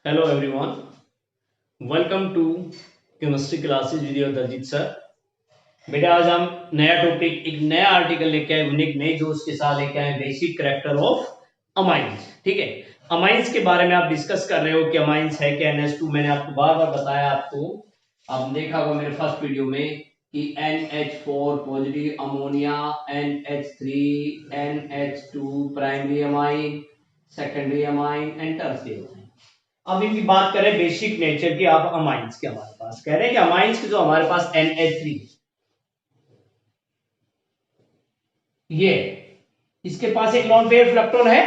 Hello everyone, welcome to chemistry classes with your Daljeet sir. बेटा आज हम नया टॉपिक, एक नया आर्टिकल लेके आए, एक नए जोश के साथ लेके आए, बेसिक कैरेक्टर ऑफ अमाइंस। ठीक है, अमाइंस के बारे में आप डिस्कस कर रहे हो कि अमाइंस है क्या NH2। मैंने आपको बार बार बताया, आपने देखा होगा मेरे फर्स्ट वीडियो में कि NH4 positive ammonia, NH3, NH2 primary amine, secondary amine and tertiary amine. अब इनकी बात करें बेसिक नेचर की, आप अमाइंस के हमारे पास कह रहे हैं कि अमाइंस की जो हमारे पास NH3 ये इसके पास एक लॉन पेयर ऑफ इलेक्ट्रॉन है।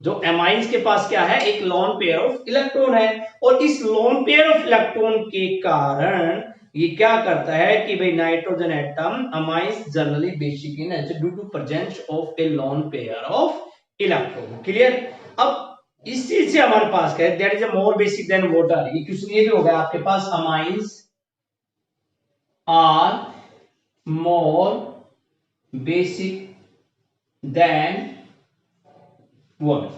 जो अमाइंस के पास क्या है, एक लॉन पेयर ऑफ इलेक्ट्रॉन है। और इस लॉन पेयर ऑफ इलेक्ट्रॉन के कारण ये क्या करता है कि भाई nitrogen atom amines generally basic in nature due to presence of a lone pair of electron. Clear. अब इस चीज से हमारे पास क्या है, that is a more basic than water. ये क्वेश्चन ये भी होगा आपके पास, amines are more basic than water.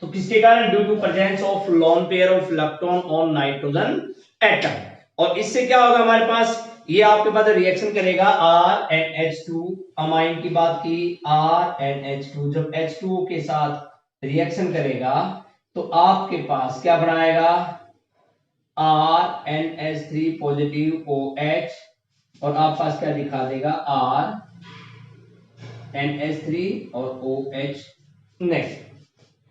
तो किसके कारण, due to presence of lone pair of electron on nitrogen atom. और इससे क्या होगा हमारे पास, ये आपके पास रिएक्शन करेगा RNH2। अमाइन की बात की, RNH2 जब H2O के साथ रिएक्शन करेगा तो आपके पास क्या बनाएगा, RNH3 पॉजिटिव OH, और आप पास क्या दिखा देगा, RNH3 और OH नेगेटिव।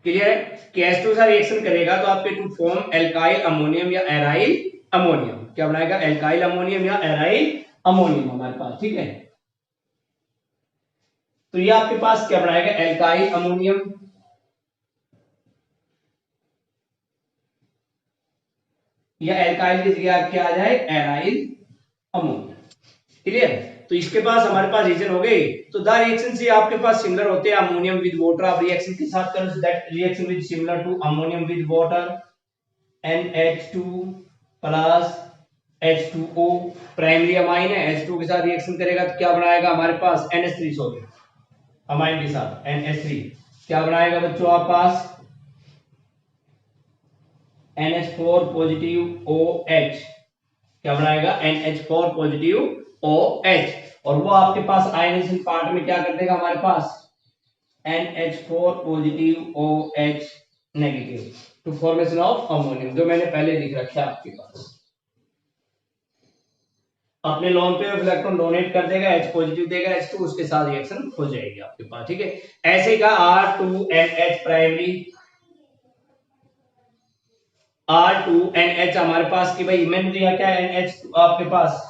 क्लियर है कि H2 से रिएक्शन करेगा तो आपके टू फॉर्म एल्काइल अमोनियम या एराइल अमोनियम। क्या बनाएगा, एल्काइल अमोनियम या एराइल अमोनियम हमारे पास। ठीक है, तो ये आपके पास क्या बनाएगा, एल्काइल अमोनियम, या एल्काइल की जगह क्या आ जाए, एराइल अमोनियम। क्लियर। तो इसके पास हमारे पास रीजन हो गए। तो द रिएक्शन से आपके पास सिमिलर होते हैं अमोनियम विद वाटर। आप रिएक्शन के साथ करें, that reaction with similar to ammonium with water, NH2 plus H2O primary amine है। H2 के साथ रिएक्शन करेगा तो क्या बनाएगा हमारे पास, NH3, सॉरी अमाइन के साथ NH3 क्या बनाएगा बच्चों, आप पास NH4 पॉजिटिव OH। क्या बनाएगा, NH4 पॉजिटिव OH। और वो आपके पास आयनाइजेशन पार्ट में क्या कर देगा हमारे पास, NH4 positive OH negative to formation of ammonium, जो मैंने पहले लिख रखा है आपके पास। अपने lone pair of electron donate कर देगा, H पॉजिटिव देगा H2, उसके साथ रिएक्शन हो जाएगी आपके पास। ठीक है, ऐसे का R2NH प्राइमरी, R2NH हमारे पास की भाई इमेन दिया क्या है, NH आपके पास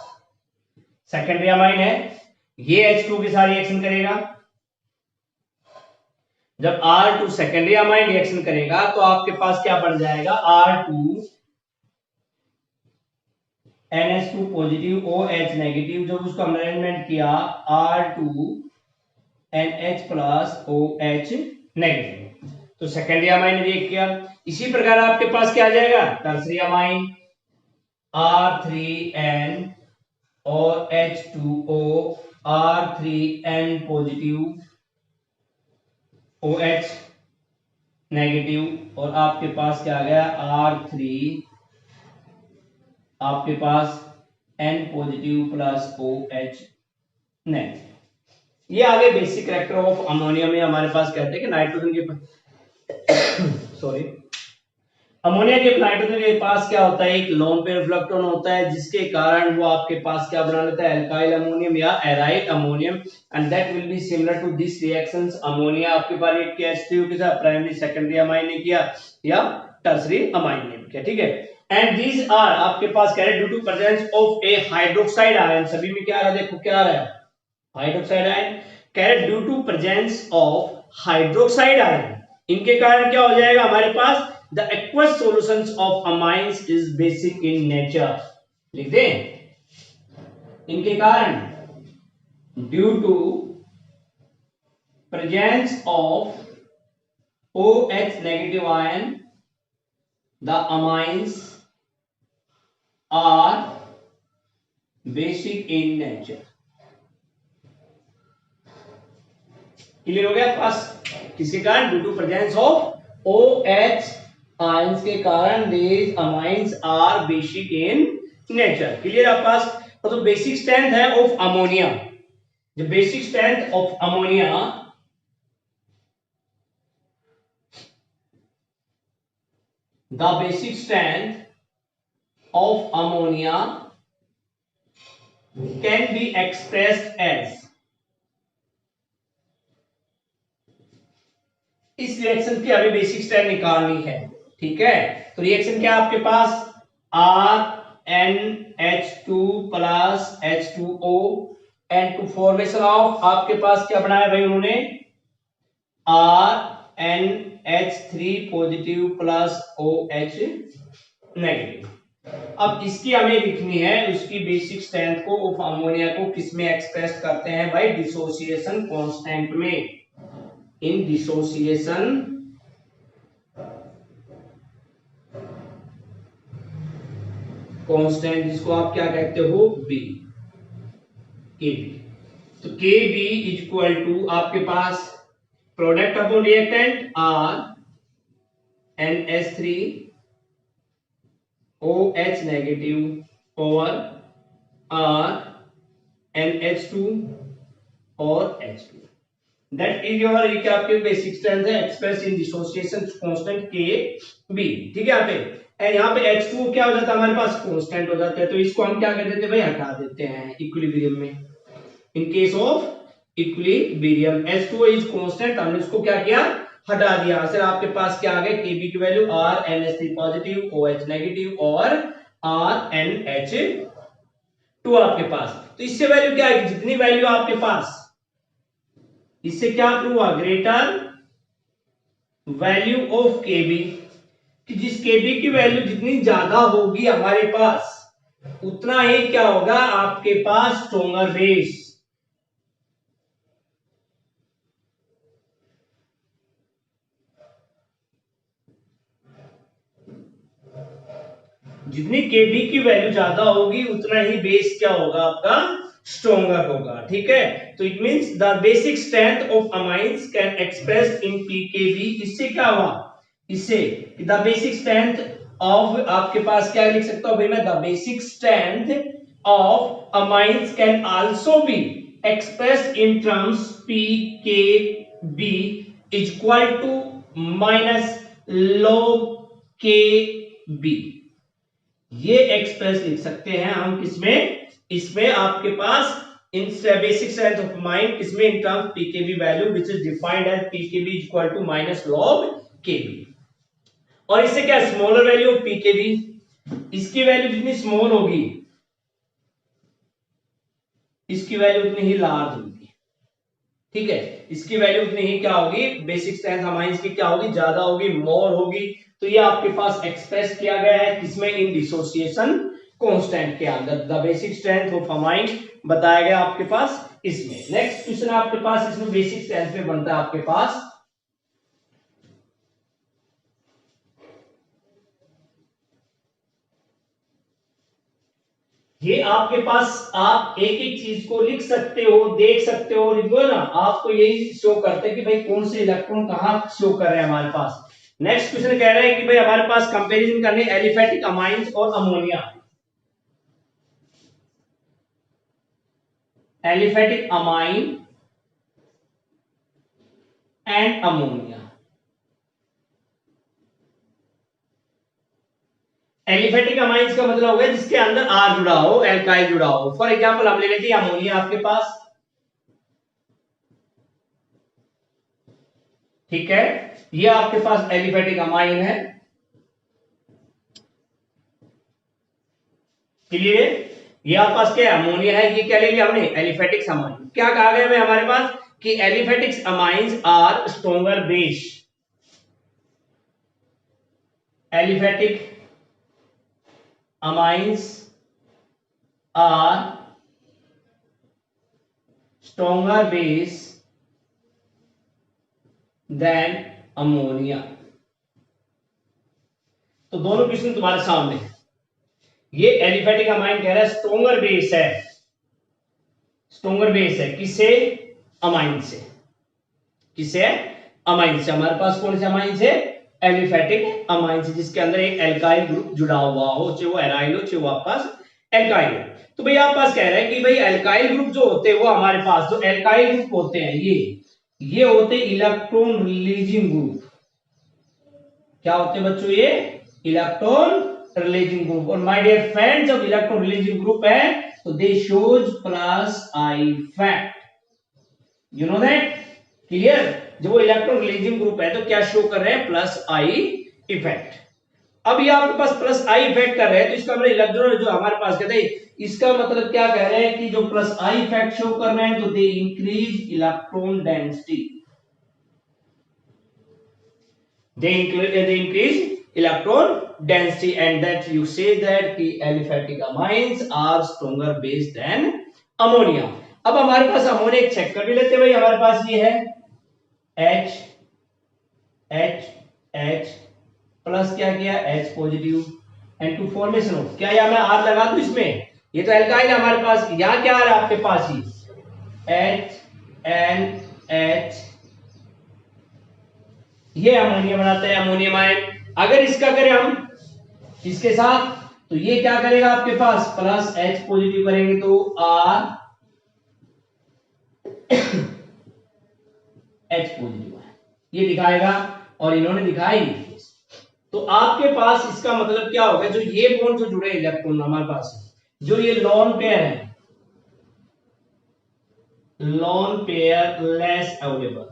सेकेंडरी अमाइन है। ये H2 के साथ रिएक्शन करेगा। जब R2 सेकेंडरी अमाइन रिएक्शन करेगा तो आपके पास क्या बन जाएगा, R2 NH2 positive OH negative. जब उसका अरेंजमेंट किया R2 NH plus OH negative, तो सेकेंडरी अमाइन रिएक्ट किया। इसी प्रकार आपके पास क्या आ जाएगा, टर्सरी अमाइन R3N और H2O, R3N positive OH negative, और आपके पास क्या आ गया, R3 आपके पास N positive plus OH negative. ये आगे बेसिक कैरेक्टर ऑफ अमोनिया में हमारे पास कहते हैं कि नाइट्रोजन के सॉरी अमोनिया के नाइट्रोजन के पास क्या होता है, एक लोन पेयर ऑफ इलेक्ट्रॉन होता है, जिसके कारण वो आपके पास क्या बना लेता है, एल्काइल अमोनियम या aryl ammonium. And that will be similar to this reactions. Ammonia आपके पास एक किया H3O के साथ, प्राइमरी सेकेंडरी अमाइन ने किया या टर्सरी अमाइन ने किया। ठीक है, एंड दीज आर आपके पास क्या है, due to presence of a hydroxide ion. सभी में क्या आ रहा है, देखो क्या आ रहा है, हाइड्रोक्साइड आयन। कह रहे due to presence of hydroxide ion, इनके कारण क्या हो जाएगा हमारे पास, the aqueous solutions of amines is basic in nature। लिख दें, इनके कारण due to presence of OH negative ion the amines are basic in nature। Clear हो गया पास, किसके कारण, due to presence of OH ions के कारण these amines are basic in nature। Clear आप पास। तो बेसिक स्ट्रेंथ है of ammonia, the basic strength of ammonia, the basic strength of ammonia can be expressed as, इस reaction की हमें basic strength निकालनी है। ठीक है, तो रिएक्शन क्या है आपके पास, RnH2 plus H2O and to formation of, आपके पास क्या बनाया भाई उन्होंने, RnH3 positive plus OH negative. अब इसकी हमें लिखनी है, उसकी बेसिक स्ट्रेंथ को ऑफ अमोनिया को किस में एक्सप्रेस करते हैं भाई, डिसोसिएशन कांस्टेंट में, इन डिसोसिएशन कांस्टेंट, जिसको आप क्या कहते हो, बी, Kb। तो Kb इज इक्वल टू आपके पास product upon reactant RnH3 OH negative और RnH2 और H2, दैट इज योर, ये क्या आपके बेसिक स्ट्रेंथ है express in dissociation constant Kb। ठीक है, यहाँ पे एंड यहाँ पे H2 क्या हो जाता है हमारे पास, कांस्टेंट हो जाता है, तो इसको हम क्या कर देते हैं भाई, हटा देते हैं इक्विलिब्रियम में। In case of equilibrium H2 is constant, हमने उसको क्या किया, हटा दिया। फिर आपके पास क्या आ गया, Kb की value RnH3 positive OH negative और RnH2 आपके पास। तो इससे वैल्यू क्या है, जितनी वैल्यू आपके पास, इससे क्या प्रूव हुआ, ग्रेटर वैल्यू ऑफ Kb, कि जिस Kb की वैल्यू जितनी ज्यादा होगी हमारे पास, उतना ही क्या होगा आपके पास स्ट्रॉन्गर बेस। जितनी Kb की वैल्यू ज्यादा होगी उतना ही बेस क्या होगा आपका, स्ट्रॉन्गर होगा। ठीक है, तो it means the basic strength of amines can express in pKb। इससे क्या हुआ, इससे द बेसिक स्ट्रेंथ ऑफ, आपके पास क्या लिख सकता हूं भाई मैं, the basic strength of amines can also be expressed in terms pKb is equal to minus log Kb। ये एक्सप्रेस लिख सकते हैं हम किसमें, इसमें आपके पास in basic strength of amines किसमें, in terms pKb value which is defined as pKb equal to minus log Kb। और इससे क्या, स्मॉलर वैल्यू ऑफ pKb, इसकी वैल्यू जितनी स्मॉल होगी इसकी वैल्यू उतनी ही लार्ज होगी। ठीक है, इसकी वैल्यू उतनी ही क्या होगी, बेसिक स्ट्रेंथ अमाइंस की क्या होगी, ज्यादा होगी, मोर होगी। तो ये आपके पास एक्सप्रेस किया गया है किसमें, इन डिसोसिएशन कांस्टेंट के अंदर, the basic strength of amine बताया गया आपके पास इसमें। नेक्स्ट क्वेश्चन आपके पास इसमें बेसिक स्ट्रेंथ में बनता है आपके पास, ये आपके पास आप एक एक चीज को लिख सकते हो, देख सकते हो, लिखो ना, आपको यही शो करते हैं कि भाई कौन से इलेक्ट्रॉन कहां शो कर रहे हैं हमारे पास। नेक्स्ट क्वेश्चन कह रहा है कि भाई हमारे पास कंपैरिजन करनी है एलिफेटिक अमाइंस और ammonia, aliphatic amine and ammonia. Aliphatic amines का मतलब होगा जिसके अंदर आर जुड़ा हो, एल्काइल जुड़ा हो। फॉर एग्जांपल हम ले लेते हैं अमोनिया आपके पास, ठीक है, ये आपके पास एलिफेटिक अमाइन है, क्लियर। ये आपके पास क्या है, अमोनिया है, ये क्या ले लिया हमने, एलिफेटिक अमाइन। क्या कहा गया है हमारे पास कि aliphatic amines are stronger base, aliphatic amines are stronger base than ammonia। तो दोनों क्वेश्चन तुम्हारे सामने, ये एलिफेटिक अमाइन कह रहा है स्ट्रोंगर बेस है, स्ट्रोंगर बेस है किससे, अमाइन से, किससे, अमाइन से। हमारे पास कौन से अमाइन से, एलिफेटिक अमाइंस जिसके अंदर एक एल्काइल ग्रुप जुड़ा हुआ हो, चाहे वो एराइल हो चाहे वो आपके पास एल्काइल हो। तो भाई आप पास कह रहे हैं कि भाई एल्काइल ग्रुप जो होते हैं वो हमारे पास जो एल्काइल ग्रुप होते हैं ये होते इलेक्ट्रॉन रिलीजिंग ग्रुप। क्या होते हैं बच्चों? ये इलेक्ट्रॉन रिलीजिंग ग्रुप। और माय डियर फ्रेंड्स जब इलेक्ट्रॉन रिलीजिंग ग्रुप है तो दे shows plus I effect, you know that, clear? जब वो इलेक्ट्रॉन रिलीजिंग ग्रुप है तो क्या शो कर रहे हैं? Plus I effect. अब ये आपके पास प्लस आई इफेक्ट कर रहे हैं तो इसका मतलब इलेक्ट्रॉन जो हमारे पास कहते हैं इसका मतलब क्या कह रहे हैं कि जो प्लस आई इफेक्ट शो कर रहे हैं तो they increase electron density, they increase electron density, and that you say that the aliphatic amines are stronger base than ammonia। अब हमारे पास अमोनिया एक चेक कर भी लेते हैं भाई। हमारे पास ये है H H H प्लस क्या किया H positive and to formation of, क्या या मैं R लगा दूं इसमें? ये तो एल्काइल है हमारे पास, यहां क्या आ रहा है आपके पास ही H N H, ये अमोनिया बनाता है अमोनियम आयन। अगर इसका करें हम इसके साथ तो ये क्या करेगा आपके पास? प्लस H पॉजिटिव करेंगे तो R H पॉजिटिव है, ये दिखाएगा। और इन्होंने दिखाई तो आपके पास इसका मतलब क्या होगा? जो ये बॉन्ड जो जुड़े इलेक्ट्रॉन हमारे पास जो ये लोन पेयर है, lone pair less available,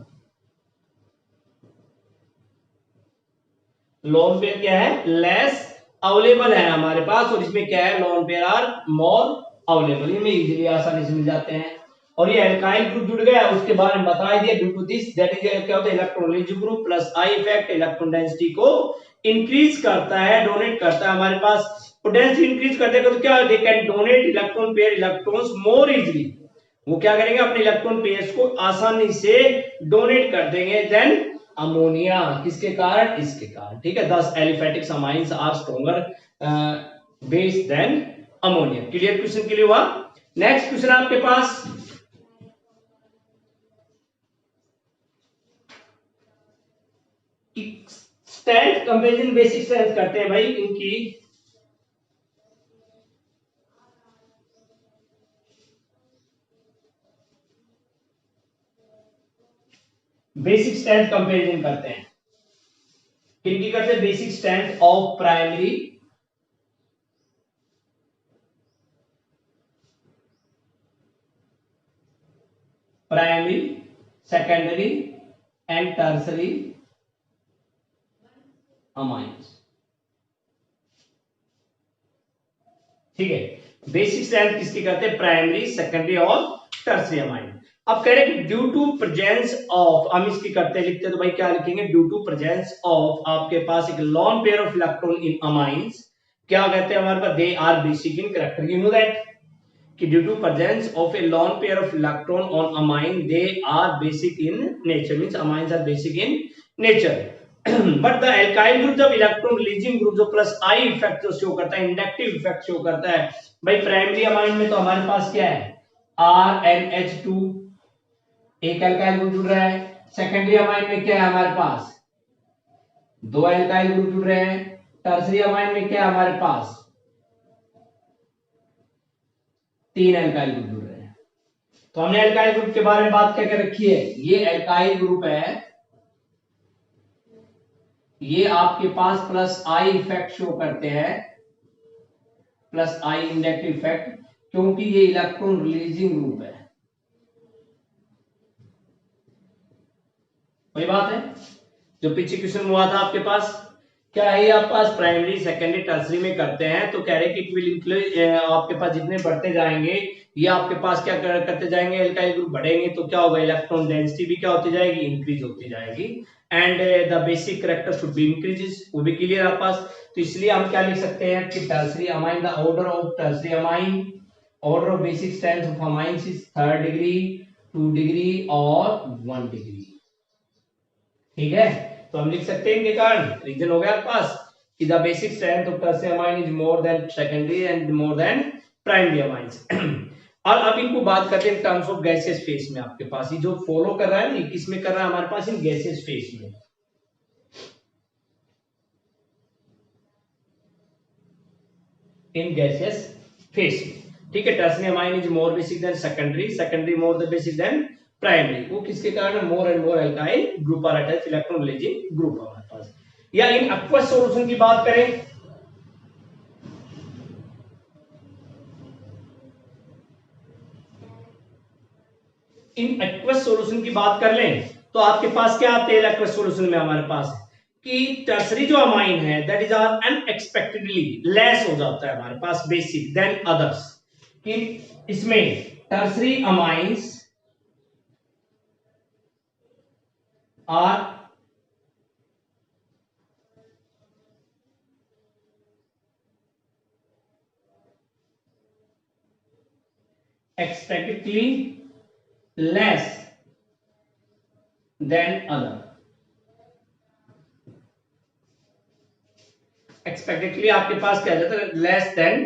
lone pair क्या है? लेस अवेलेबल है हमारे पास। और इसमें क्या है? Lone pair are more available, ये में इजीली आसानी से मिल जाते हैं। और ये एल्काइल ग्रुप जुड़ गया उसके बारे में बता दिया। Due to this that is क्या होता है? Electron releasing group plus I effect electron density को इंक्रीज करता है, डोनेट करता है हमारे पास। तो डेंसिटी इंक्रीज करते हैं तो क्या they can donate electron pair electrons more easily, वो क्या करेंगे? अपने इलेक्ट्रॉन पेयर्स को आसानी से डोनेट कर देंगे देन अमोनिया। किसके कारण? इसके कारण, ठीक है। 10 aliphatic amines are stronger base than ammonia. Clear? Question clear हुआ? नेक्स्ट क्वेश्चन आपके पास स्ट्रेंथ कंपैरिजन, बेसिक स्ट्रेंथ करते हैं भाई इनकी। बेसिक स्ट्रेंथ कंपैरिजन करते हैं, किनकी करते हैं? Basic strength of primary secondary and tertiary amines, ठीक है। बेसिक स्ट्रेंथ किसकी करते हैं? प्राइमरी सेकेंडरी और टर्सरी अमाइन। अब कह रहे हैं कि ड्यू टू प्रेजेंस ऑफ, हम इसकी करते हैं लिखते हैं तो भाई क्या लिखेंगे? ड्यू टू प्रेजेंस ऑफ आपके पास एक lone pair of electron in amines, क्या कहते हैं हमारे पास? They are basic in character. You know that कि due to presence of a lone pair of electron on amine they are basic in nature, means amines are basic in nature. But the alkyl group जब electron releasing group जो plus I effect जो show करता है, inductive effect show करता है भाई primary amine में, तो हमारे पास क्या है? RnH2 एक एल्काइल ग्रुप जुड़ रहा है। सेकेंडरी अमाइन में क्या है हमारे पास? 2 एल्काइल ग्रुप जुड़ रहे हैं। टर्सरी अमाइन में क्या है हमारे पास? 3 एल्काइल ग्रुप जुड़ रहे हैं। तो हमने एल्काइल ग्रुप के बारे में बात क्या कर रखी है? ये एल्काइल ग्रुप है, ये आपके पास प्लस आई इफेक्ट शो करते हैं, प्लस आई इंडक्टिव इफेक्ट, क्योंकि ये इलेक्ट्रॉन रिलीजिंग ग्रुप है। वही बात है जो पीछे क्वेश्चन हुआ था आपके पास, क्या है? आपके पास प्राइमरी सेकेंडरी टर्सरी में करते हैं तो कह रहे कि इट विल इंक्रीज, आपके पास जितने बढ़ते जाएंगे ये आपके पास क्या करते जाएंगे? एल्काइल ग्रुप बढ़ेंगे तो क्या होगा? इलेक्ट्रॉन डेंसिटी भी क्या होती जाएगी? इंक्रीज होती जाएगी। And the basic character should be increases, वो भी क्लियर आपके पास। तो इसलिए हम क्या लिख सकते हैं कि tertiary amine, the order of tertiary amine, order of basic strength of amines is 3rd degree, 2 degree और 1 डिग्री, ठीक है। तो हम लिख सकते हैं इनके कारण रीजन हो गया आपके पास कि the basic strength of tertiary amine is more than secondary and more then primary amines. और अब इनको बात करते हैं टर्म्स ऑफ गैसियस फेज में। आपके पास ये जो फॉलो कर रहा है ना, किस में कर रहा है हमारे पास? इन गैसियस फेज में। इन गैसियस फेस में, ठीक है। Tertiary amine is more basic than secondary, secondary more the basic than primary. वो किसके कारण? More and more alkyl group are attached electron releasing group हमारे पास। या इन एक्वस सॉल्यूशन की बात करें, इन एक्वस सॉल्यूशन की बात कर लें तो आपके पास क्या आते हैं एक्वस सॉल्यूशन में? हमारे पास कि टर्सरी जो अमाइन है that is are unexpectedly less हो जाता है हमारे पास बेसिक देन अदर्स, कि इसमें tertiary amines are expectedly less than other। Expectedly आपके पास क्या जाता है? Less than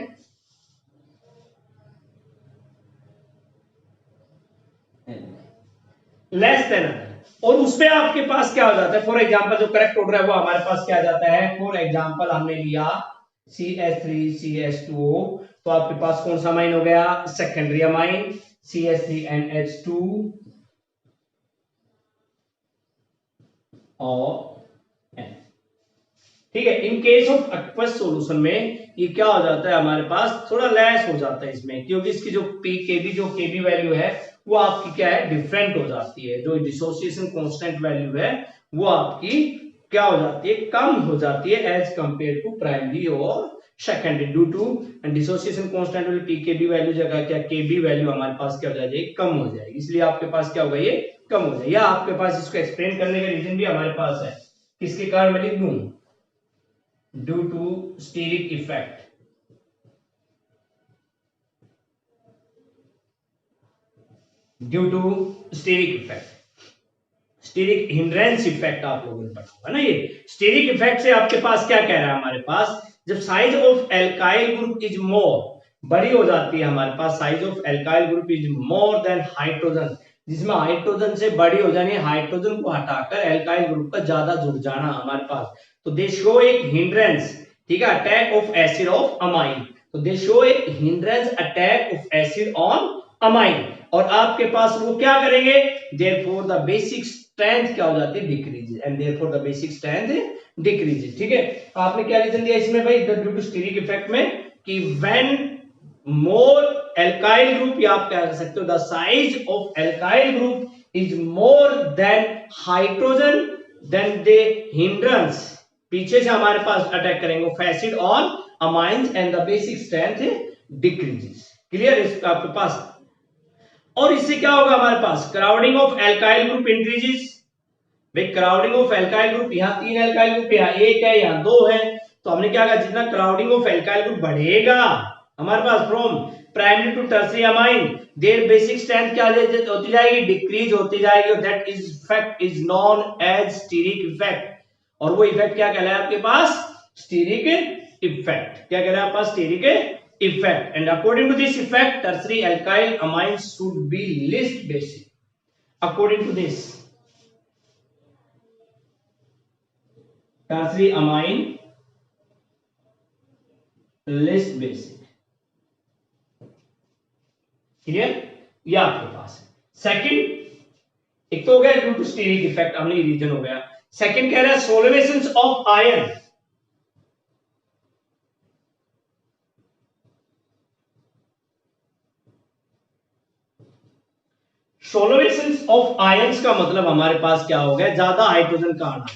other. और उसमें आपके पास क्या हो जाता है? फॉर एग्जांपल जो करेक्ट ऑर्डर है वो हमारे पास क्या जाता है? फॉर एग्जांपल हमने लिया CH3CH2O, तो आपके पास कौन सा अमाइन हो गया? सेकेंडरी अमाइन CH3NH2 और ठीक है। In case of aqueous solution में ये क्या हो जाता है? हमारे पास थोड़ा लेस हो जाता है इसमें, क्योंकि इसकी जो केबी वैल्यू है वो आपकी क्या है? डिफरेंट हो जाती है। जो डिसोसिएशन कांस्टेंट वैल्यू है वो आपकी क्या हो जाती है? कम हो जाती है एज कंपेयर टू प्राइमरी और secondary, due to dissociation constant वाली पीकेबी वैल्यू जगह क्या केबी वैल्यू हमारे पास क्या हो जाएगी? कम हो जाएगी। इसलिए आपके पास क्या होगा? ये कम हो जाएगा। या आपके पास इसको एक्सप्लेन करने का रीजन भी हमारे पास है, किसके कारण मैं लिख दूं? Due to steric effect, due to steric effect, steric hindrance effect आप लोगों ने पढ़ा होगा ना। ये स्टीरिक इफेक्ट से आपके पास क्या कह रहा है? हमारे पास जब size of alkyl group is more, बड़ी हो जाती है हमारे पास, size of alkyl group is more than hydrogen, जिसमें हाइड्रोजन से बड़ी हो जानी, हाइड्रोजन को हटाकर एल्काइल ग्रुप का ज्यादा जुड़ जाना हमारे पास, तो दे शो एक हिंड्रेंस, ठीक है, attack of acid of amine. तो दे शो एक hindrance attack of acid on amine, और आपके पास वो क्या करेंगे? देयरफॉर द बेसिक स्ट्रेंथ क्या हो जाती है? Decreases, and therefore the basic strength decreases, ठीक है। आपने क्या रीजन दिया इसमें भाई? ड्यू टू स्टीरिक इफेक्ट में, कि व्हेन मोर एल्काइल ग्रुप, या आप क्या कह सकते हो the size of alkyl group is more than hydrogen, then they hindrance, पीछे से हमारे पास अटैक करेंगे of acid on amines and the basic strength decreases. Clear है आपके पास? और इससे क्या होगा हमारे पास? Crowding of alkyl group increases. भाई क्राउडिंग ऑफ एल्काइल ग्रुप, यहाँ 3 एल्काइल ग्रुप, यहाँ 1 है, यहाँ 2 है, तो हमने क्या कहा? जितना क्राउडिंग ऑफ एल्काइल ग्रुप बढ़ेगा हमारे पास from primary to tertiary amine, their basic strength क्या होती जाएगी? डिक्रीज होती जाएगी। और that is effect is known as steric effect, और वो इफेक्ट क्या कहलाया आपके पास? Stearic effect. क्या कहलाया आपके पास? Steric effect, and according to this effect tertiary alkyl amines should be least basic. According to this tertiary amine least basic, clear? ये आपके पास है। सेकंड, एक तो हो गया ड्यू टू स्टीरिक इफेक्ट, हमने रीजन हो गया। सेकंड कह रहा है सोल्वेशंस ऑफ आयन, सोल्वेशंस ऑफ आयंस का मतलब हमारे पास क्या हो गया? ज्यादा हाइड्रोजन का आना,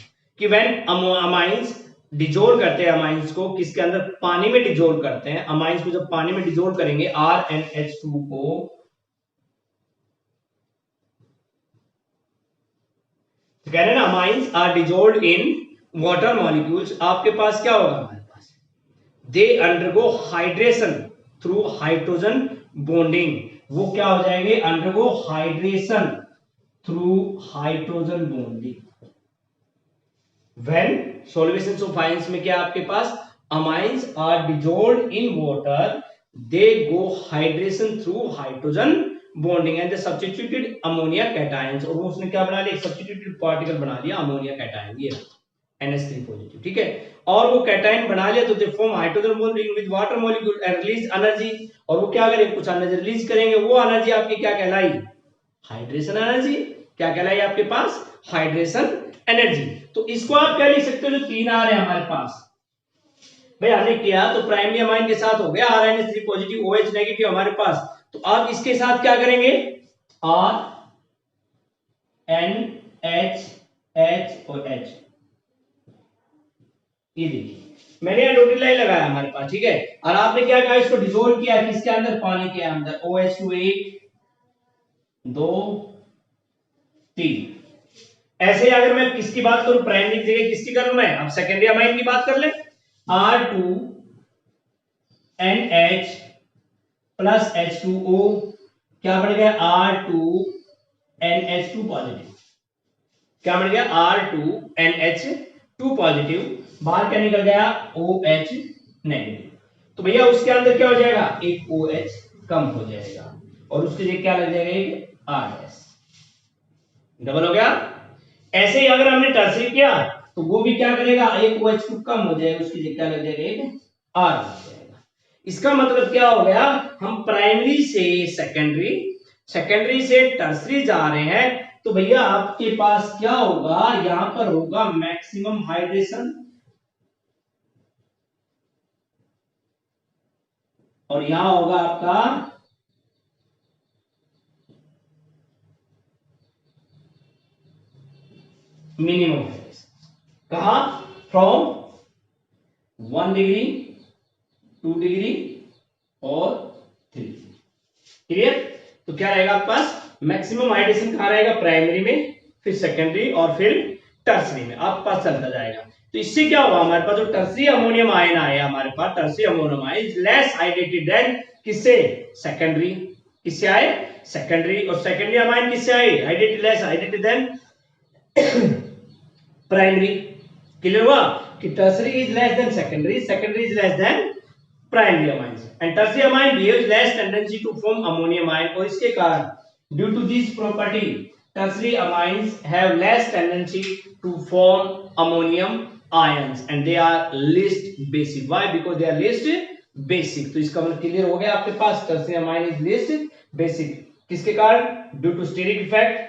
कि व्हेन अमाइंस डिजोल्व करते हैं अमाइंस को, किसके अंदर? पानी में डिजोल्व करते हैं अमाइंस को। जब पानी में डिजोल्व करेंगे RnH2 को, तो कह रहे हैं ना amines are dissolve in water molecules, आपके पास क्या होगा हमारे पास? They undergo hydration through hydrogen bonding. वो क्या हो जाएंगे? Undergo hydration through hydrogen bonding. When solvations of ions में क्या आपके पास? Amines are dissolved in water, they go hydration through hydrogen bonding and they substituted ammonia cations, और उसने क्या बना लिया? सब्स्टिट्यूटेड पार्टिकल बना लिया अमोनिया कैटायन। ये NH3 पॉजिटिव, ठीक है। और वो कैटायन बना लिया तो they form hydrogen bond ring with water molecule and release energy, और वो क्या करेंगे, कुछ एनर्जी रिलीज करेंगे, वो एनर्जी आपकी क्या कहलाई, हाइड्रेशन एनर्जी। क्या कहलाई आपके पास, हाइड्रेशन एनर्जी। तो इसको आप क्या लिख सकते हो, जो 3 आ रहे हैं हमारे पास, भाई हमने किया तो प्राइमरी अमाइन के साथ हो गया RNH3 पॉजिटिव OH नेगेटिव हमारे पास, तो आप इसके साथ क्या करेंगे, R N H H और H, ये देखिए मैंने यहाँ डॉटेड लाइन लगाया हमारे पास, ठीक है। और आपने क्या कहा, इसको डिसोल्व किया किसके अंदर, पानी के अंदर, OH2 1 2 3। ऐसे ही अगर मैं किसकी बात करूं, प्राइमरी की जगह किसकी करूं मैं, अब सेकेंडरी अमाइन की बात कर ले, R2 NH प्लस H2O, क्या बढ़ गया, R2 NH2 पॉजिटिव, क्या बढ़ गया, R2 NH2 पॉजिटिव, बाहर क्या निकल गया, OH नेगेटिव। तो भैया उसके अंदर क्या हो जाएगा, एक OH कम हो जाएगा, और उसके लिए क्या लग जाएगा, एक RS, डबल हो गया। ऐसे ही अगर हमने टर्सरी किया तो वो भी क्या करेगा, एक OH कम हो जाएगा, उसकी लिए क्या लग जाएगा, एक R लग जाएगा। इसका मतलब क्या हो गया, हम प्राइमरी से सेकेंडरी, सेकेंडरी से टर्सरी जा रहे हैं, तो भैया आपके पास क्या होगा, यहां पर होगा मैक्सिमम हाइड्रेशन, और यहां होगा आपका मिनिमम हाइड्रेशन। कहा, फ्रॉम 1 डिग्री 2 डिग्री और 3 डिग्री, क्लियर। तो क्या रहेगा आपके पास, मैक्सिमम हाइड्रेशन कहां रहेगा, प्राइमरी में, फिर सेकेंडरी और फिर टर्सरी में आपके पास चलता जाएगा। तो इससे क्या होगा, हमारे पास जो टर्सरी अमोनियम आयन आया हमारे पास, tertiary ammonium ion less hydrated than किससे, सेकेंडरी, किससे आए, सेकेंडरी, और सेकेंडरी अमाइन किससे आए, hydrated, less hydrated than primary. Clear हुआ कि tertiary is less than secondary, secondary is less than primary amines, and tertiary amine behaves less tendency to form ammonium ion, और इसके कारण due to this property tertiary amines have less tendency to form ammonium ions and they are least basic. Why, because they are least basic. तो इसका मतलब clear हो गया आपके पास, tertiary amine is least basic, किसके कारण, due to steric effect,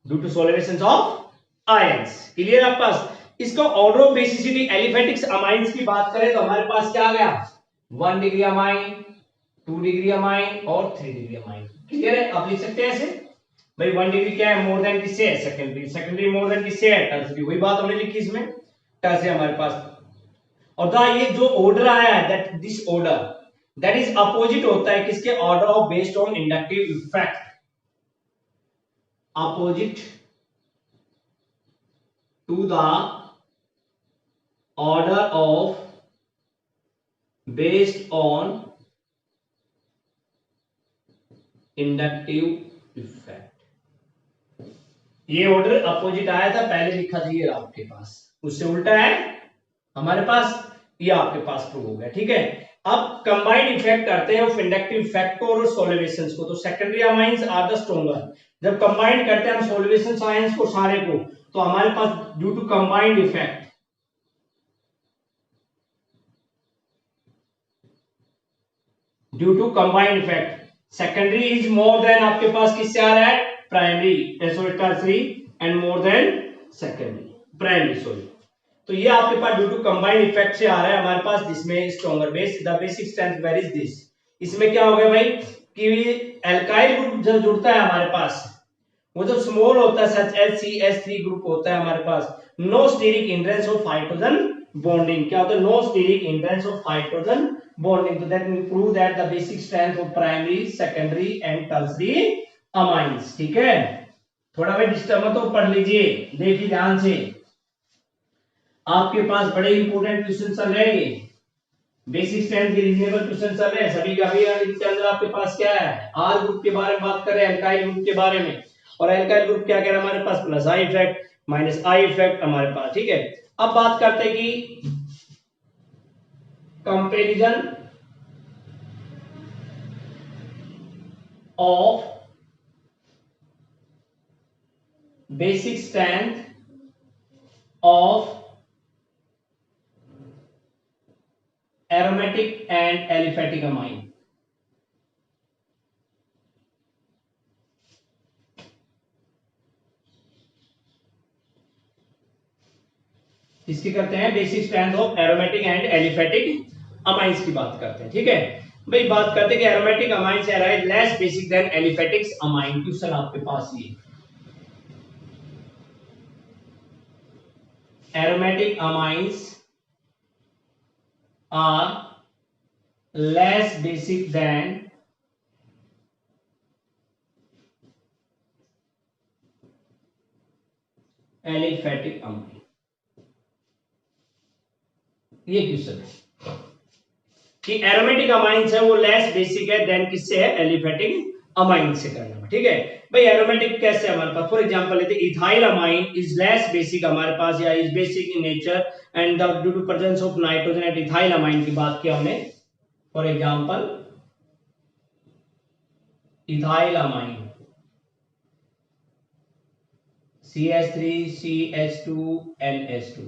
due to solvation of ions. Clear आपके पास। इसका order of basicity aliphatics amines की बात करें तो हमारे पास क्या आ गया, 1 डिग्री अमाइन, 2 डिग्री अमाइन और 3 डिग्री अमाइन। क्लियर है, आप लिख सकते हैं ऐसे, भाई 1 डिग्री क्या है, मोर देन किससे है, सेकेंडरी, सेकेंडरी मोर देन किससे है, टर्सरी, वही बात हमने लिखी इसमें, टर्सरी हमारे पास। और दा ये जो ऑर्डर आया है, that this order that is opposite होता है किसके, order of based on inductive effect, opposite to the order of based on inductive effect। ये ऑर्डर अपोजिट आया था, पहले लिखा था ये आपके पास, उससे उल्टा है हमारे पास, ये आपके पास प्रूव हो गया, ठीक है। अब कंबाइंड इफेक्ट करते हैं ऑफ इंडक्टिव इफेक्ट को और सॉल्वेशंस को, तो secondary amines are the stronger. जब कंबाइंड करते हैं हम सॉल्वेशन आयंस को सारे को, तो हमारे पास due to combined effect, due to combined effect secondary is more than आपके पास किससे आ रहा है, primary, sorry tertiary, and more than secondary, primary sorry. तो ये आपके पास ड्यू टू कंबाइंड इफेक्ट से आ रहा है हमारे पास, जिसमें stronger base, the basic strength where is this. इसमें क्या हो गया भाई कि एल्काइल ग्रुप जब जुड़ता है हमारे पास, वो जब स्मॉल होता है सच एज CH3 ग्रुप होता है हमारे पास, no steric hindrance of hydrogen bonding, क्या होता है, no steric hindrance of hydrogen bonding, so that will prove that the basic strength of primary, secondary and tertiary amines। ठीक है, थोड़ा भाई डिस्टर्ब मत हो, पढ़ लीजिए, देखिए ध्यान से, आपके पास बड़े इंपॉर्टेंट क्वेश्चन चल रहे हैं, बेसिक स्ट्रेंथ के रीजनेबल क्वेश्चन चल रहे हैं सभी का भी। इनके अंदर आपके पास क्या है, आर ग्रुप के बारे में बात कर रहे हैं, एल्काइल ग्रुप के बारे में, और एल्काइल ग्रुप क्या कह रहा है हमारे पास, plus I effect minus I effect हमारे पास, ठीक है। अब बात करते हैं कि comparison of basic strength of aromatic and aliphatic amine. इसकी करते हैं basic strength of aromatic and aliphatic amines की बात करते हैं। ठीक है भाई, बात करते हैं कि aromatic amines are less basic than aliphatic amine. Question आपके पास ये aromatic amines are less basic than aliphatic amine। ये क्वेश्चन है कि एरोमेटिक अमाइंस है वो लेस बेसिक है देन किससे है, एलिफेटिक अमाइन से करना। ठीक है भाई, एरोमेटिक कैसे हमारे पास, फॉर एग्जांपल लेते हैं ethyl amine is less basic हमारे पास, या is basic in nature and due to presence of nitrogen at ethyl amine की बात किया हमने। For example ethyl amine CH3CH2NH2,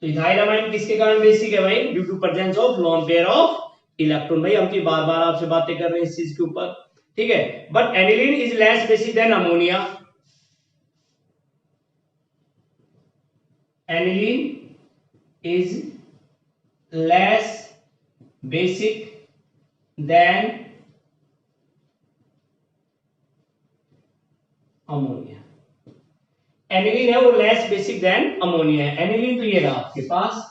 तो इथाइल अमाइन किसके कारण बेसिक है भाई, due to presence of lone pair of electron. भाई हम तो बार बार आपसे बातें कर रहे हैं इस चीज के ऊपर। ठीक है, but aniline is less basic than ammonia. Aniline is less basic than ammonia. Aniline है वो लेस बेसिक देन अमोनिया है। एनिलीन तो ये रहा आपके पास,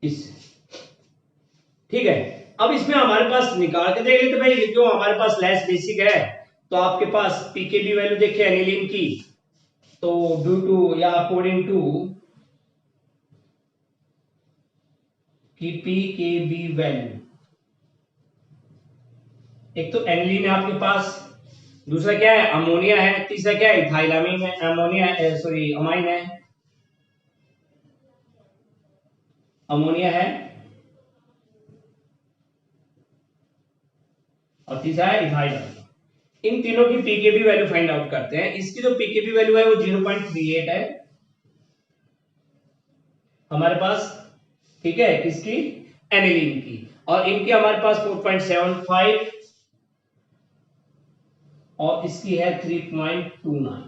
इस। ठीक है, अब इसमें हमारे पास निकाल के देख लेते भाई, क्यों हमारे पास लेस बेसिक है तो आपके पास पीकेबी वैल्यू देखिए एनिलीन की, तो ड्यू टू या अकॉर्डिंग टू की पीकेबी वैल्यू, एक तो एनिलीन है आपके पास, दूसरा क्या है अमोनिया है, तीसरा क्या है इथाइलामीन है, अमोनिया सॉरी अमाइन है, अमोनिया है और तीसरा है इथाइल। इन तीनों की पीकेबी वैल्यू फाइंड आउट करते हैं। इसकी जो पीकेबी वैल्यू है वो 0.38 है हमारे पास। ठीक है, किसकी, एनिलीन की, और इनकी हमारे पास 4.75 और इसकी है 3.29।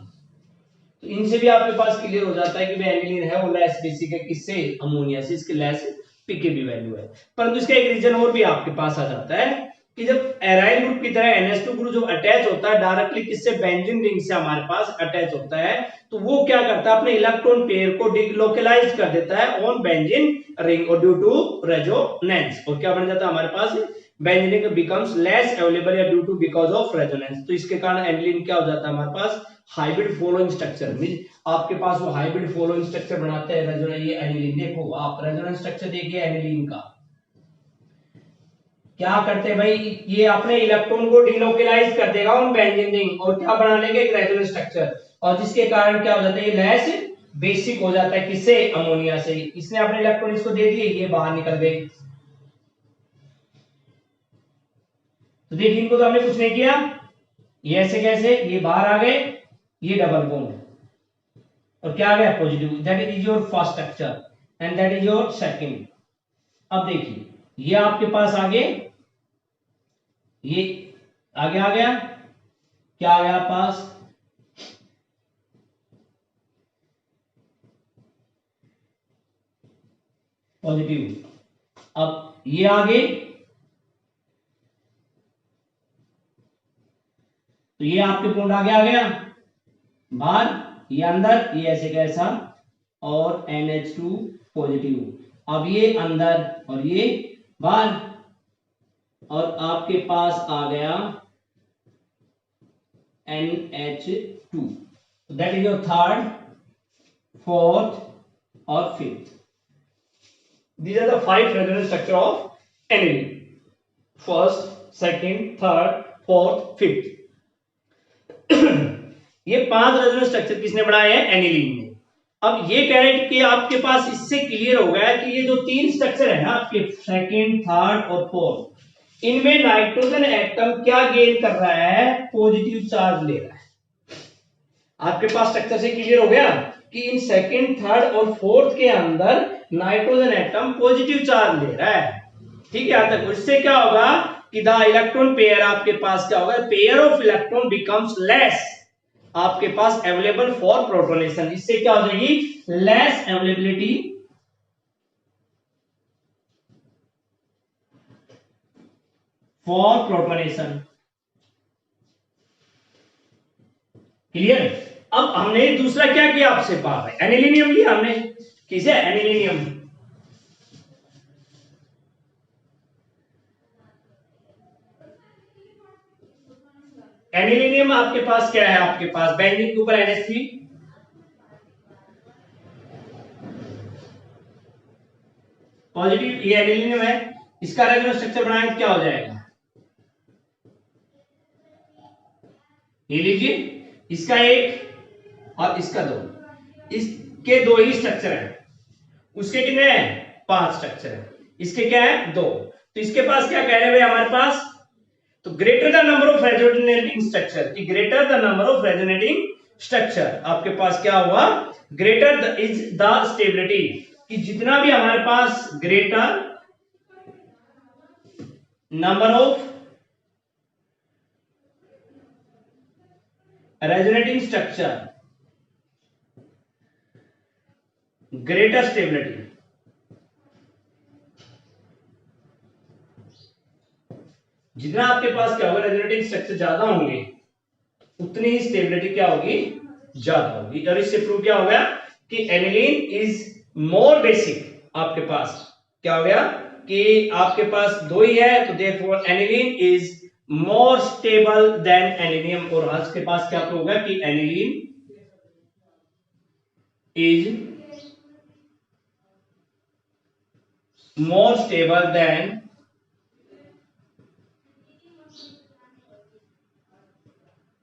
तो इनसे भी आपके पास क्लियर हो जाता है कि भाई एनिलीन है वो लेस बेसिक है किससे, अमोनिया से, इसके लेस पीकेबी वैल्यू है। परंतु इसका एक रीजन और भी आपके पास आ जाता है कि जब एराइल ग्रुप की तरह NH2 ग्रुप जो अटैच होता है डायरेक्टली किससे, बेंजीन रिंग से हमारे पास अटैच होता है, तो वो क्या करता है अपने इलेक्ट्रॉन पेयर को डिलोकलाइज कर देता है ऑन बेंजीन रिंग और ड्यू टू रेजोनेंस, और क्या बन जाता है हमारे पास, benzene ring becomes less available या due to because of resonance. तो इसके कारण एनिलीन क्या हो जाता है हमारे पास, हाइब्रिड फॉलोइंग स्ट्रक्चर, मींस आपके पास वो हाइब्रिड फॉलोइंग स्ट्रक्चर बनाते हैं रेजोनेंस। ये एनिलीन देखो आप रेजोनेंस स्ट्रक्चर देखिए एनिलीन का, क्या करते हैं भाई, ये अपने इलेक्ट्रॉन को डिलोकलाइज कर देगा ऑन बेंजीन रिंग और क्या बना लेंगे, एक रेजोनेंस स्ट्रक्चर, और जिसके कारण क्या हो जाता है, ये लेस बेसिक हो जाता है किससे, अमोनिया से। इसने अपने इलेक्ट्रॉन इसको दे दिए, ये बाहर निकल गए। तो देखिए इनको तो हमने कुछ नहीं किया, ये ऐसे कैसे, ये बाहर आ गए, ये डबल बॉन्ड और क्या आ गया positive, that is your first structure and that is your second. अब देखिए ये आपके पास आगे, ये आगे आ गया, क्या आ गया पास, पॉजिटिव। अब ये आगे, तो ये आपके बॉन्ड आगे आ गया बाहर, ये अंदर, ये ऐसे कैसा, और NH2 पॉजिटिव। अब ये अंदर और ये बाहर, और आपके पास आ गया NH2, that is your third, fourth और fifth. These are the 5 resonance structure of aniline. First, second, third, fourth, fifth. ये 5 रेजोनेंस स्ट्रक्चर किसने बनाए हैं, एनिलीन ने। अब ये कह रहे हैं कि आपके पास इससे क्लियर हो गया कि ये जो 3 स्ट्रक्चर है ना आपके सेकंड, थर्ड और फोर्थ, इनमें नाइट्रोजन एटम क्या गेन कर रहा है, पॉजिटिव चार्ज ले रहा है। आपके पास स्ट्रक्चर से क्लियर हो गया कि इन सेकंड, थर्ड और फोर्थ के अंदर नाइट्रोजन एटम पॉजिटिव चार्ज ले रहा है। ठीक है, यहां तक। उससे क्या होगा कि द इलेक्ट्रॉन पेयर आपके पास क्या होगा, pair of electron becomes less आपके पास अवेलेबल फॉर प्रोटोनेशन। इससे क्या हो जाएगी, less availability for protonation. Clear. अब हमने दूसरा क्या किया आपसे पास है, एनिलीनियम लिया हमने। किसे, एनिलीनियम। एनिलीनियम आपके पास क्या है, आपके पास बेंजीन के ऊपर NH3, पॉजिटिव, ये एनिलीनियम है। इसका रेजोनेंस स्ट्रक्चर बनाएंगे तो क्या हो जाएगा, ये लीजिए, इसका एक और इसका दो, इसके दो ही स्ट्रक्चर है। उसके कितने हैं, 5 स्ट्रक्चर है। इसके क्या है, 2। तो इसके पास क्या कह रहे हैं भाई हमारे पास, तो greater the number of resonating structure, कि greater the number of resonating structure आपके पास क्या हुआ, ग्रेटर इज द स्टेबिलिटी, कि जितना भी हमारे पास greater number of resonating structure, greater stability. जितना आपके पास क्या होगा, रेजोनेटिंग स्ट्रक्चर ज्यादा होंगे उतनी ही स्टेबिलिटी क्या होगी, ज्यादा होगी। और इससे प्रूव क्या हो गया कि एनिलीन इज मोर बेसिक। आपके पास क्या हो गया कि आपके पास 2 ही है, तो therefore aniline is more stable than anilium. और आज के पास क्या प्रूव होगा कि aniline is more stable than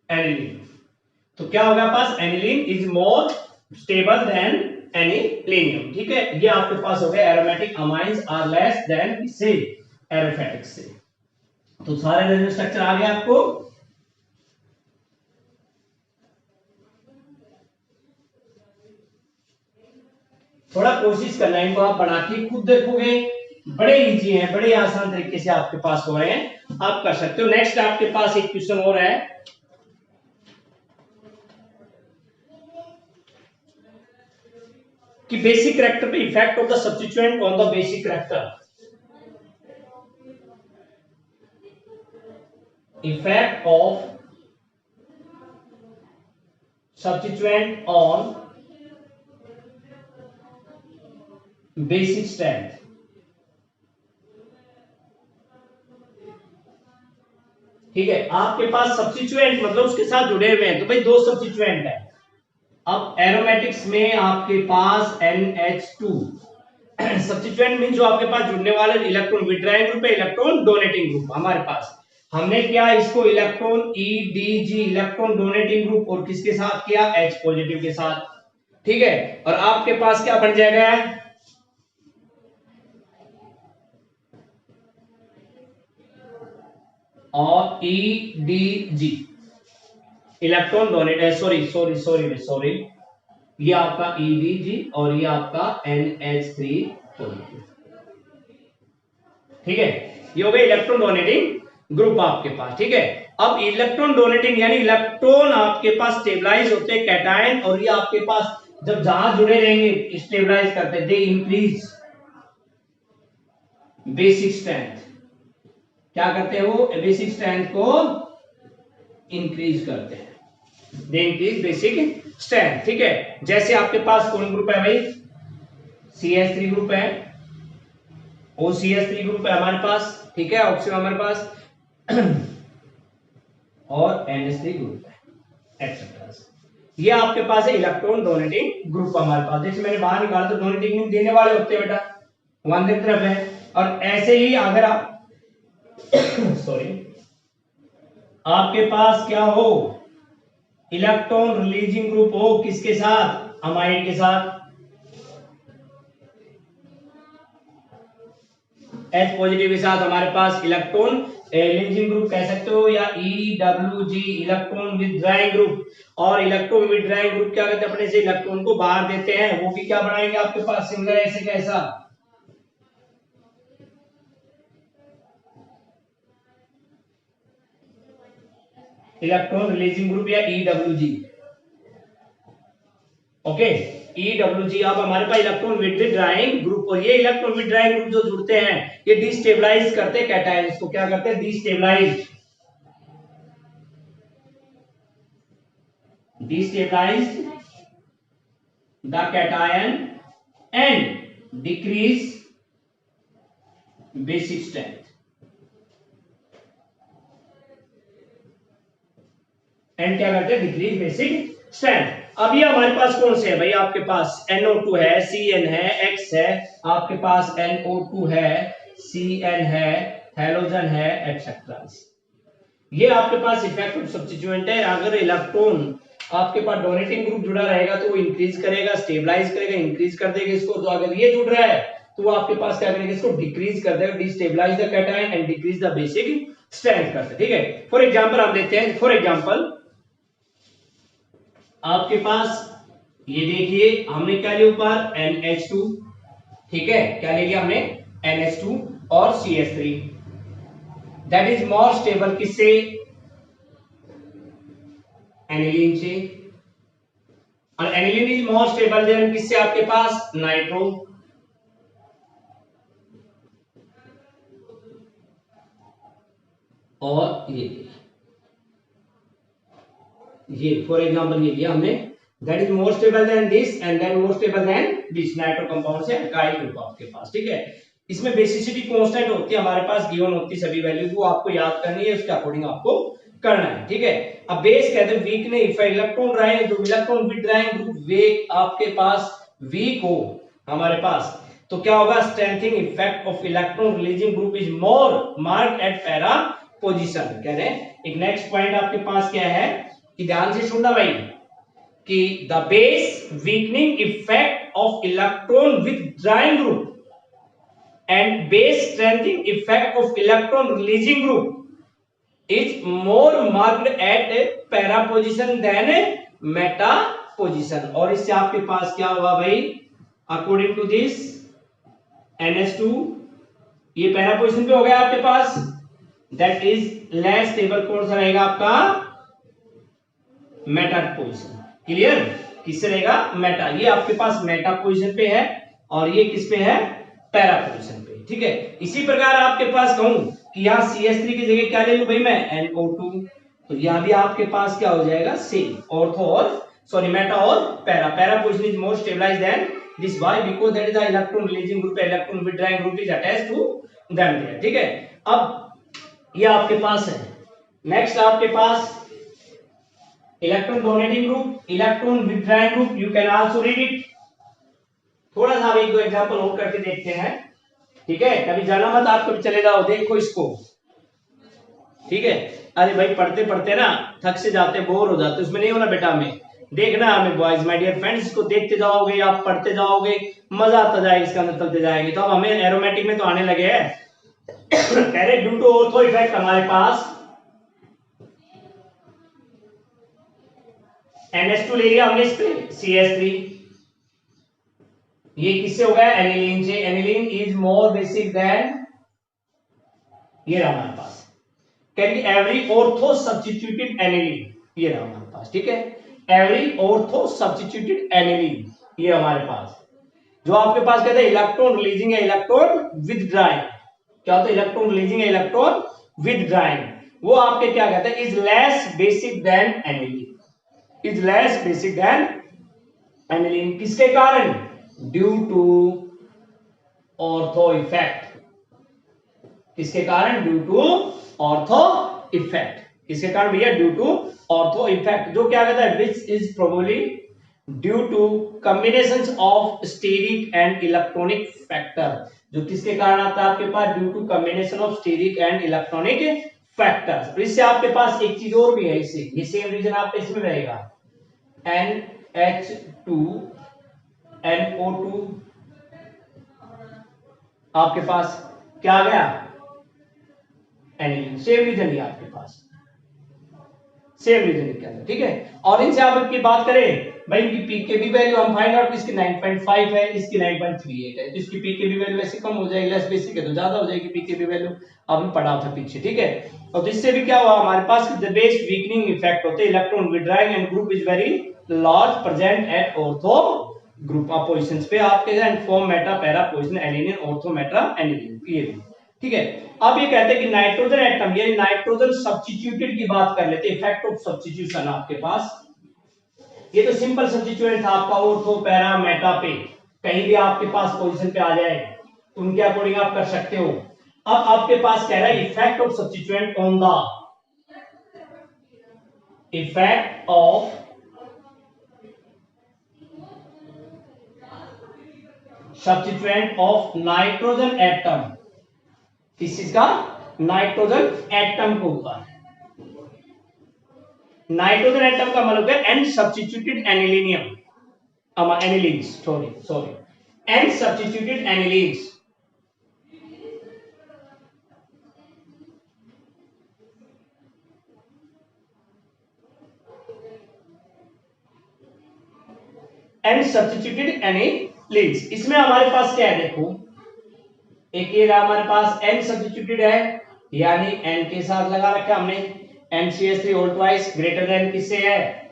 aniline। तो क्या होगा पास, aniline is more stable than anilinium. ठीक है, ये आपके पास हो गया aromatic amines are less than इससे एरोफेटिक से। तो सारे रेजोनेंस स्ट्रक्चर आ गए आपको। थोड़ा कोशिश करना, इनको आप बना के खुद देखोगे, बड़े इजी हैं, बड़े आसान तरीके से आपके पास हो रहे हैं, आप कर सकते हो। नेक्स्ट आपके पास एक क्वेश्चन और है कि बेसिक कैरेक्टर पे effect of the substituent on the basic character. Effect of substituent on basic strength. ठीक है, आपके पास सब्स्टिट्यूएंट मतलब उसके साथ जुड़े हुए हैं, तो भाई 2 सब्स्टिट्यूएंट है। अब एरोमेटिक्स में आपके पास NH2 सब्स्टिट्यूएंट मीन जो आपके पास जुड़ने वाले इलेक्ट्रॉन विड्रॉइंग ग्रुप है, इलेक्ट्रॉन डोनेटिंग ग्रुप। हमारे पास हमने क्या इसको electron EDG electron donating group और किसके साथ किया, H पॉजिटिव के साथ। ठीक है, और आपके पास क्या बन जाएगा, और EDG इलेक्ट्रॉन डोनेट, सॉरी, ये आपका EDG और ये आपका NH3 पॉजिटिव। ठीक है, ये हो गए इलेक्ट्रॉन डोनेटिंग ग्रुप आपके पास। ठीक है, अब इलेक्ट्रॉन डोनेटिंग यानी इलेक्ट्रॉन आपके पास स्टेबलाइज होते हैं कैटायन, और ये आपके पास जब जहां जुड़े रहेंगे स्टेबलाइज करते, दे इंक्रीज बेसिक स्ट्रेंथ। क्या करते हैं वो, बेसिक स्ट्रेंथ को इंक्रीज करते हैं, दे इंक्रीज बेसिक स्ट्रेंथ। ठीक है, जैसे आपके पास कौन ग्रुप है भाई, CH3 ग्रुप है, OCH3 ग्रुप है हमारे पास। ठीक है, ऑक्सीजन हमारे पास और NH3 ग्रुप है एक्सेट्रा। ये आपके पास है इलेक्ट्रॉन डोनेटिंग ग्रुप हमारे पास। जैसे मैंने बाहर निकाला तो डोनेटिंग देने वाले होते हैं बेटा, वन की तरफ है। और ऐसे ही अगर आप सॉरी आपके पास क्या हो, इलेक्ट्रॉन रिलीजिंग ग्रुप हो, किसके साथ, अमाइड के साथ, H पॉजिटिव के साथ हमारे पास इलेक्ट्रॉन लीजिंग ग्रुप कह सकते हो या EWG इलेक्ट्रॉन विथड्राइंग ग्रुप। और इलेक्ट्रॉन विथड्राइंग ग्रुप क्या करते हैं, अपने से इलेक्ट्रॉन को बाहर देते हैं, वो भी क्या बनाएंगे आपके पास सिमिलर ऐसे कैसा इलेक्ट्रॉन रिलीजिंग ग्रुप या EWG। ओके, EWG अब हमारे पास इलेक्ट्रॉन विथड्राइंग ग्रुप, और ये इलेक्ट्रॉन विथड्राइंग ग्रुप जो जुड़ते हैं ये डिस्टेबलाइज करते हैं कैटायंस को, क्या करते हैं destabilise the cation and decrease basic strength. And क्या करते हैं डिक्रीज बेसिक स्ट्रेंथ। अब ये हमारे पास कौन से है भाई, आपके पास NO2 है, CN है, X है, आपके पास NO2 है, CN है, हैलोजन है, एक्सेट्रा। ये आपके पास इफेक्ट ऑफ सब्स्टिट्यूएंट है। अगर इलेक्ट्रॉन आपके पास डोनेटिंग ग्रुप जुड़ा रहेगा तो वो इंक्रीज करेगा, स्टेबलाइज करेगा, इंक्रीज कर देगा इसको। तो अगर ये जुड़ रहा है तो वो आपके पास क्या करेगा, इसको डिक्रीज कर देगा, destabilise the cation and decrease the basic strength करता है। ठीक है, फॉर एग्जांपल आप लेते हैं, फॉर एग्जांपल आपके पास ये देखिए हमने क्या लिया ऊपर NH2, ठीक है, क्या ले लिया हमने NH2 और CH3, that is more stable किससे, एनिलीन से, और aniline is more stable then किससे, आपके पास नाइट्रो। और ये फॉर एग्जांपल ये लिया हमने, that is more stable than this and then more stable than this, nitro compound से अल्काइल ग्रुप आपके पास। ठीक है, इसमें बेसिसिटी कांस्टेंट होती है हमारे पास, गिवन होती है सभी वैल्यूज, वो आपको याद करनी है, उसके अकॉर्डिंग आपको करना है। ठीक है, अब बेस कहते हैं वीक ने, इफ इलेक्ट्रॉन रहे जो इलेक्ट्रॉन विथड्राइंग ग्रुप वे आपके पास वीक हो हमारे पास, तो क्या होगा, strengthening effect of electron releasing group is more marked eight para position. कह रहे हैं एक नेक्स्ट पॉइंट आपके पास क्या है कि ध्यान से सुनना भाई, कि the base weakening effect of electron withdrawing group and base strengthening effect of electron releasing group is more marked at para position than meta position। और इससे आपके पास क्या होगा भाई, according to this NH2 ये पैरा पोजीशन पे हो गया आपके पास, that is less stable, कौन सा रहेगा आपका मेटा पोजीशन। क्लियर, किससे रहेगा मेटा, ये आपके पास मेटा पोजीशन पे है और ये किस पे है पैरा पोजीशन पे। ठीक है, इसी प्रकार आपके पास कहूं कि यहां CH3 की जगह क्या ले लूं भाई मैं NO2, तो यहां भी आपके पास क्या हो जाएगा सेम, ऑर्थो और सॉरी मेटा और para. Para position is more stabilized than this, why, because that is the electron releasing group, electron withdrawing group is attached to them there. ठीक है, अब ये आपके पास है। नेक्स्ट आपके पास electron donating group, electron withdrawing group, you can also read it. थोड़ा सा एक दो एग्जांपल और करके देखते हैं। ठीक है, कभी जाना मत, आप कभी चले जाओ, देखो इसको। ठीक है, अरे भाई पढ़ते पढ़ते ना थक से जाते, बोर हो जाते, उसमें नहीं होना बेटा, हमें देखना, हमें बॉयज माय डियर फ्रेंड्स, इसको देखते जाओगे आप पढ़ते जाओगे, मजा आता जाएगा, इसके अंदर चलते जाएंगे। तो अब हमें एरोमेटिक में तो आने लगे हैं। कह रहे ड्यू टू ऑर्थो इफेक्ट हमारे पास NH2 ले लिया हमने, इस पे CH3, ये किससे हो गया एनिलीन से, aniline is more basic than, ये रहा हमारे पास, can be every ortho substituted aniline, ये रहा हमारे पास। ठीक है, एवरी ऑर्थो सब्स्टिट्यूटेड एनिलीन, ये हमारे पास जो आपके पास कहते हैं इलेक्ट्रॉन रिलीजिंग है, इलेक्ट्रॉन विथड्राइंग, क्या होता है इलेक्ट्रॉन रिलीजिंग है, इलेक्ट्रॉन विथड्राइंग, वो आपके क्या कहते हैं is less basic than aniline, is less basic than aniline, किसके कारण, ड्यू टू ऑर्थो इफेक्ट, किसके कारण, ड्यू टू ऑर्थो इफेक्ट, किसके कारण भैया, ड्यू टू ऑर्थो इफेक्ट, जो क्या कहता है which is probably due to combinations of steric and electronic factor, जो किसके कारण आता है आपके पास, due to combination of steric and electronic factors. तो इससे आपके पास एक चीज और भी है, इससे ये सेम रीजन आपके इसमें रहेगा, NH2 NO2 आपके पास क्या आ गया एनिलीन, सेम रीजन है आपके पास, सेम रीजन के अंदर, ठीक है। और इनसे आप की बात करें भाई, इनकी पीकेबी वैल्यू हम फाइंड आउट, इसकी 9.5 है, इसकी 9.38 है, तो इसकी पीकेबी वैल्यू ऐसे कम हो जाएगी, लेस बेसिक है तो ज्यादा हो जाएगी पीकेबी वैल्यू, आपने पढ़ा था पीछे, ठीक है। और इससे भी क्या हुआ हमारे पास, द बेस वीकनिंग इफेक्ट होते हैं, electron withdrawing and group is very large present at ortho group of positions पे आपके, and form Meta para position alanine ortho Meta aniline, ये ठीक है। अब ये कहते हैं कि नाइट्रोजन एटम, ये नाइट्रोजन सब्स्टिट्यूटेड की बात कर लेते हैं, इफेक्ट ऑफ सब्स्टिट्यूशन आपके पास, ये तो सिंपल सब्स्टिट्यूएंट था आपका ऑर्थो पैरा मेटा पे, कहीं भी आपके पास पोजीशन पे आ जाए तो उनके अकॉर्डिंग आप कर सकते हो। अब आपके पास कह रहा है effect of substituent on the effect of substituent of nitrogen atom, किस चीज का, नाइट्रोजन एटम को ऊपर, नाइट्रोजन एटम का मतलब है N substituted anilinium, anilines, sorry N substituted anilines, N substituted anilines. इसमें हमारे पास क्या है, देखो एक ये हमारे पास एन सब्स्टिट्यूटेड है, यानी एन के साथ लगा रखा हमने, NCH3 whole twice greater than किससे है,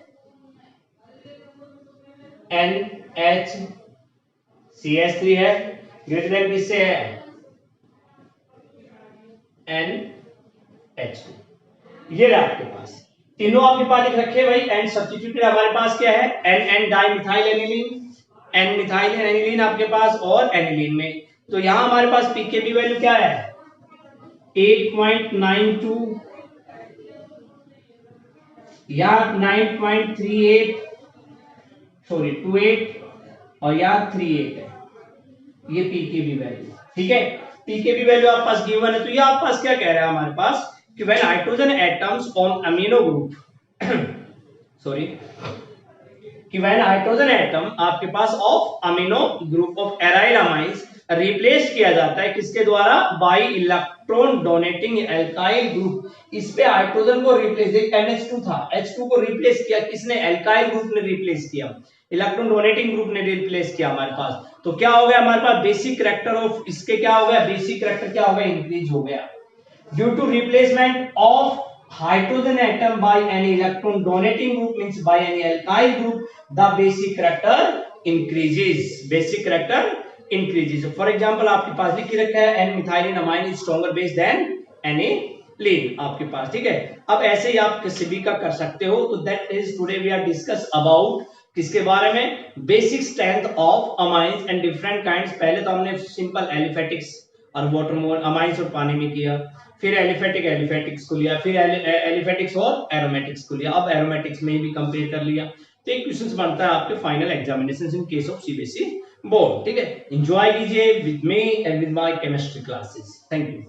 NHCH3 है, ग्रेटर देन किससे है, NH2, ये रहा आपके पास, तीनों आपके पास लिख रखे भाई, एन सब्स्टिट्यूटेड हमारे पास क्या है, N dimethyl aniline, N methyl aniline आपके पास, और एनिलीन में तो यहां हमारे पास पीकेबी वैल्यू क्या है, 8.92 या 9.38, सॉरी 28, और यहाँ 38 है, ये पीकेबी वैल्यू, ठीक है। पीकेबी वैल्यू आपके पास गिवन है, तो ये आपके पास क्या कह रहा है हमारे पास कि when hydrogen atoms on amino group sorry कि व्हेन हाइड्रोजन एटम आपके पास of amino group of aryl amines replace किया जाता है किसके द्वारा, by electron donating alkyl group, इस पे हाइड्रोजन को रिप्लेस, एक NH2 था, H2 को रिप्लेस किया किसने, एल्काइल ग्रुप ने रिप्लेस किया, इलेक्ट्रॉन डोनेटिंग ग्रुप ने रिप्लेस किया हमारे पास, तो क्या हो गया हमारे पास, बेसिक करैक्टर ऑफ इसके क्या हो गया, बेसिक करैक्टर क्या हो गया, इंक्रीज हो गया, due to replacement of hydrogen atom by any electron donating group means by any alkyl group, the basic character increases, basic character increases. For example आपके पास लिख के रखा है n methylene amine is stronger base than aniline आपके पास, ठीक है। अब ऐसे ही आप किसी भी का कर सकते हो, तो that is today we are discuss about किसके बारे में, basic strength of amines and different kinds. पहले तो हमने सिंपल एलिफेटिक्स और वाटर अमाइंस और पानी में किया, फिर एलिफेटिक्स को लिया, फिर एलिफेटिक्स और एरोमेटिक्स को लिया, अब एरोमेटिक्स में भी कंपेयर कर लिया, तो एक क्वेश्चन बनता है आपके final examination in case of CBSE board, ठीक है। एंजॉय कीजिए with me and with my chemistry classes, thank you.